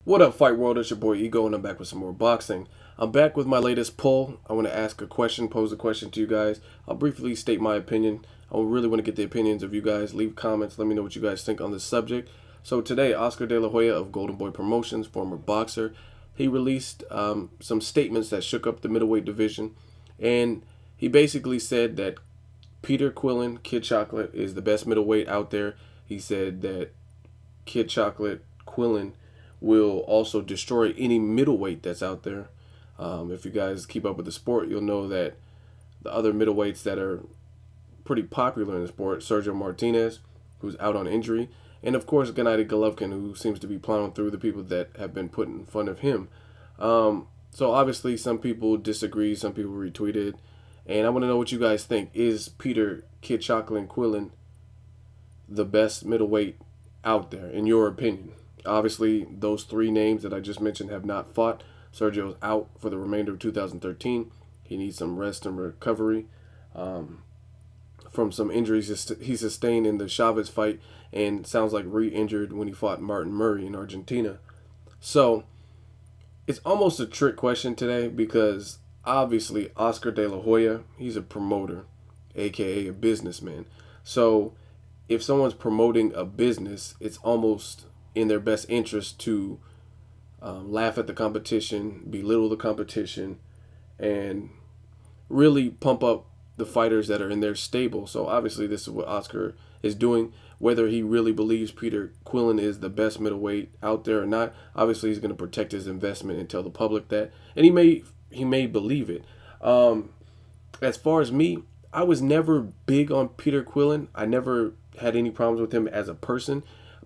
What up, Fight World? It's your boy Ego, and I'm back with some more boxing. I'm back with my latest poll. I want to ask a question, pose a question to you guys. I'll briefly state my opinion. I really want to get the opinions of you guys. Leave comments. Let me know what you guys think on this subject. So today, Oscar De La Hoya of Golden Boy Promotions, former boxer, he released some statements that shook up the middleweight division, and he basically said that Peter Quillin, Kid Chocolate, is the best middleweight out there. He said that Kid Chocolate Quillin will also destroy any middleweight that's out there. If you guys keep up with the sport, you'll know that the other middleweights that are pretty popular in the sport, Sergio Martinez, who's out on injury, and of course Gennady Golovkin, who seems to be plowing through the people that have been put in front of him. So obviously some people disagree, some people retweeted, and I want to know what you guys think. Is Peter Kid Chocolate Quillin the best middleweight out there, in your opinion? Obviously, those three names that I just mentioned have not fought. Sergio's out for the remainder of 2013. He needs some rest and recovery from some injuries he sustained in the Chavez fight, and sounds like re-injured when he fought Martin Murray in Argentina. So it's almost a trick question today because obviously Oscar De La Hoya, he's a promoter, aka a businessman. So if someone's promoting a business, it's almost in their best interest to laugh at the competition, belittle the competition, and really pump up the fighters that are in their stable. So obviously this is what Oscar is doing. Whether he really believes Peter Quillin is the best middleweight out there or not, obviously he's going to protect his investment and tell the public that, and he may believe it. As far as me, I was never big on Peter Quillin. I never had any problems with him as a person.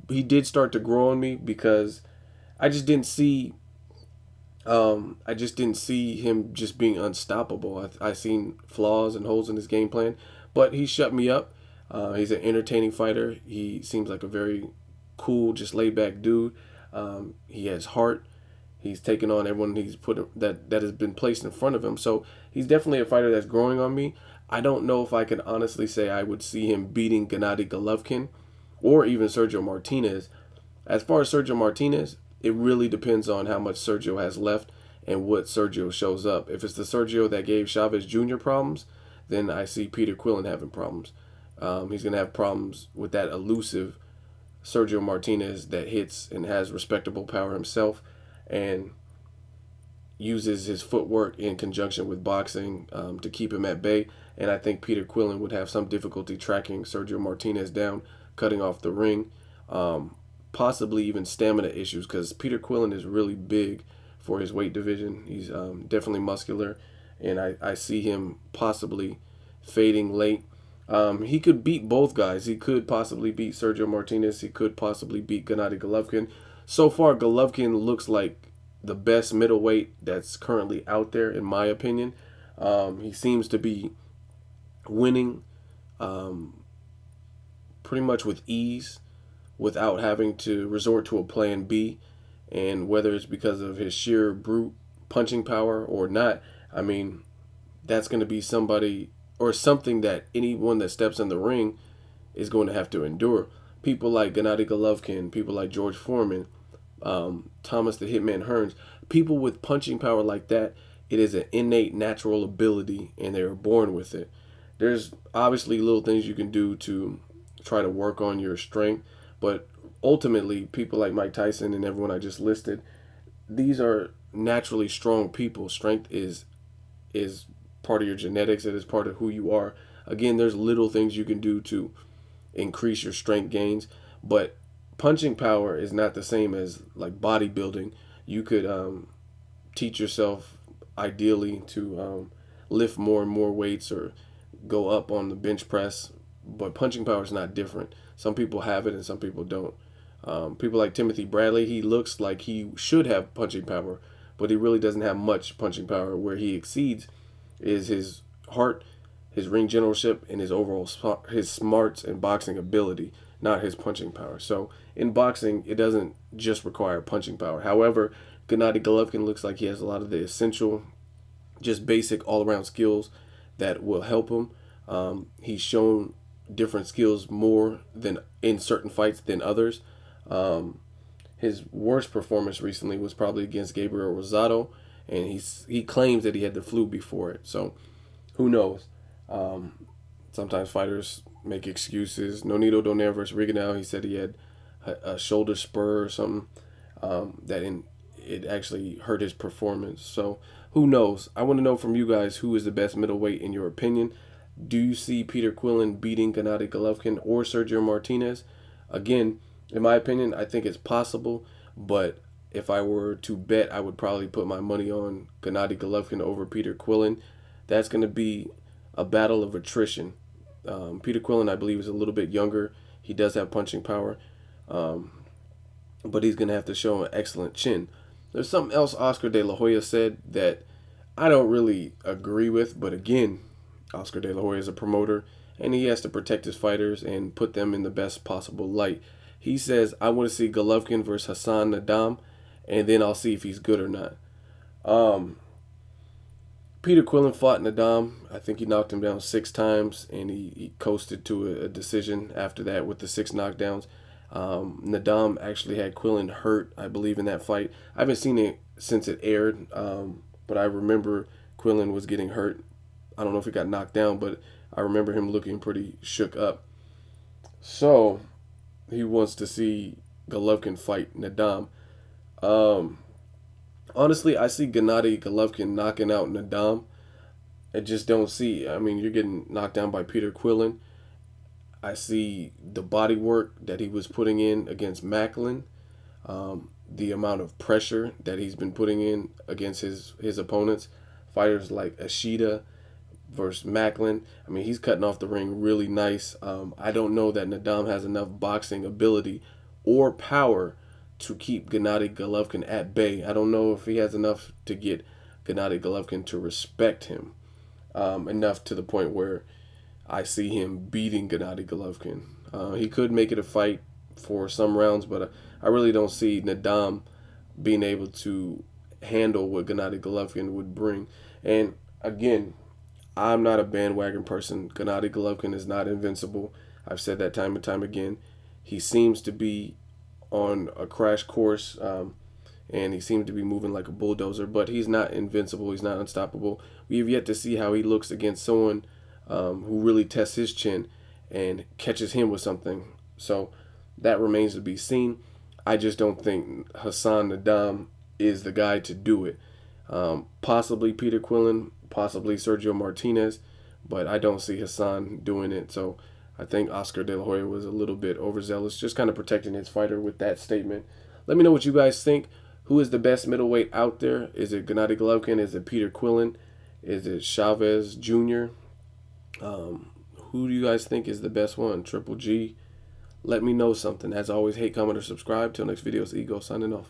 He did start to grow on me because I just didn't see him just being unstoppable. I seen flaws and holes in his game plan, but he shut me up. He's an entertaining fighter. He seems like a very cool, just laid back dude. He has heart. He's taken on everyone that has been placed in front of him. So he's definitely a fighter that's growing on me. I don't know if I can honestly say I would see him beating Gennady Golovkin or even Sergio Martinez. As far as Sergio Martinez, it really depends on how much Sergio has left and what Sergio shows up. If it's the Sergio that gave Chavez Jr. problems, then I see Peter Quillin having problems. He's going to have problems with that elusive Sergio Martinez that hits and has respectable power himself and uses his footwork in conjunction with boxing to keep him at bay. And I think Peter Quillin would have some difficulty tracking Sergio Martinez down, cutting off the ring, possibly even stamina issues, because Peter Quillin is really big for his weight division. He's definitely muscular, and I see him possibly fading late. He could beat both guys. He could possibly beat Sergio Martinez. He could possibly beat Gennady Golovkin. So far, Golovkin looks like the best middleweight that's currently out there, in my opinion. He seems to be winning pretty much with ease without having to resort to a plan B. And whether it's because of his sheer brute punching power or not, I mean, that's going to be somebody or something that anyone that steps in the ring is going to have to endure. People like Gennady Golovkin, people like George Foreman, Thomas the Hitman Hearns, people with punching power like that, it is an innate natural ability and they are born with it. There's obviously little things you can do to try to work on your strength, but ultimately people like Mike Tyson and everyone I just listed, these are naturally strong people. Strength is part of your genetics. It is part of who you are. Again, there's little things you can do to increase your strength gains, but punching power is not the same as like bodybuilding. You could teach yourself ideally to lift more and more weights or go up on the bench press, but punching power is not different. Some people have it and some people don't. People like Timothy Bradley, he looks like he should have punching power, but he really doesn't have much punching power. Where he exceeds is his heart, his ring generalship, and his overall his smarts and boxing ability, not his punching power. So in boxing, it doesn't just require punching power. However, Gennady Golovkin looks like he has a lot of the essential, just basic all-around skills that will help him. He's shown different skills more than in certain fights than others. his worst performance recently was probably against Gabriel Rosado, and he claims that he had the flu before it. So who knows? Sometimes fighters make excuses. Nonito Donaire versus Rigondeaux, he said he had a shoulder spur or something it actually hurt his performance. So who knows? I want to know from you guys, who is the best middleweight in your opinion? Do you see Peter Quillin beating Gennady Golovkin or Sergio Martinez? Again, in my opinion, I think it's possible, but if I were to bet, I would probably put my money on Gennady Golovkin over Peter Quillin. That's going to be a battle of attrition. Peter Quillin, I believe, is a little bit younger. He does have punching power, but he's going to have to show an excellent chin. There's something else Oscar De La Hoya said that I don't really agree with, but again, Oscar De La Hoya is a promoter, and he has to protect his fighters and put them in the best possible light. He says, I want to see Golovkin versus Hassan Nadam, and then I'll see if he's good or not. Peter Quillin fought Nadam. I think he knocked him down 6 times, and he coasted to a decision after that with the 6 knockdowns. Nadam actually had Quillin hurt, I believe, in that fight. I haven't seen it since it aired, but I remember Quillin was getting hurt. I don't know if he got knocked down, but I remember him looking pretty shook up. So he wants to see Golovkin fight Nadam. Honestly, I see Gennady Golovkin knocking out Nadam. I just don't see. I mean, you're getting knocked down by Peter Quillin. I see the body work that he was putting in against Macklin, the amount of pressure that he's been putting in against his opponents, fighters like Ashita versus Macklin. I mean, he's cutting off the ring really nice. I don't know that Nadam has enough boxing ability or power to keep Gennady Golovkin at bay. I don't know if he has enough to get Gennady Golovkin to respect him enough to the point where I see him beating Gennady Golovkin. He could make it a fight for some rounds, but I really don't see Nadam being able to handle what Gennady Golovkin would bring. And again, I'm not a bandwagon person. Gennady Golovkin is not invincible. I've said that time and time again. He seems to be on a crash course, and he seems to be moving like a bulldozer, but he's not invincible. He's not unstoppable. We have yet to see how he looks against someone who really tests his chin and catches him with something. So that remains to be seen. I just don't think Hassan Nadam is the guy to do it. Possibly Peter Quillin, possibly Sergio Martinez, but I don't see Hassan doing it. So I think Oscar De La Hoya was a little bit overzealous, just kind of protecting his fighter with that statement. Let me know what you guys think. Who is the best middleweight out there? Is it Gennady Golovkin? Is it Peter Quillin? Is it Chavez Jr.? Who do you guys think is the best one? Triple G? Let me know something. As always, hate, comment, or subscribe. Till next video, it's Ego signing off.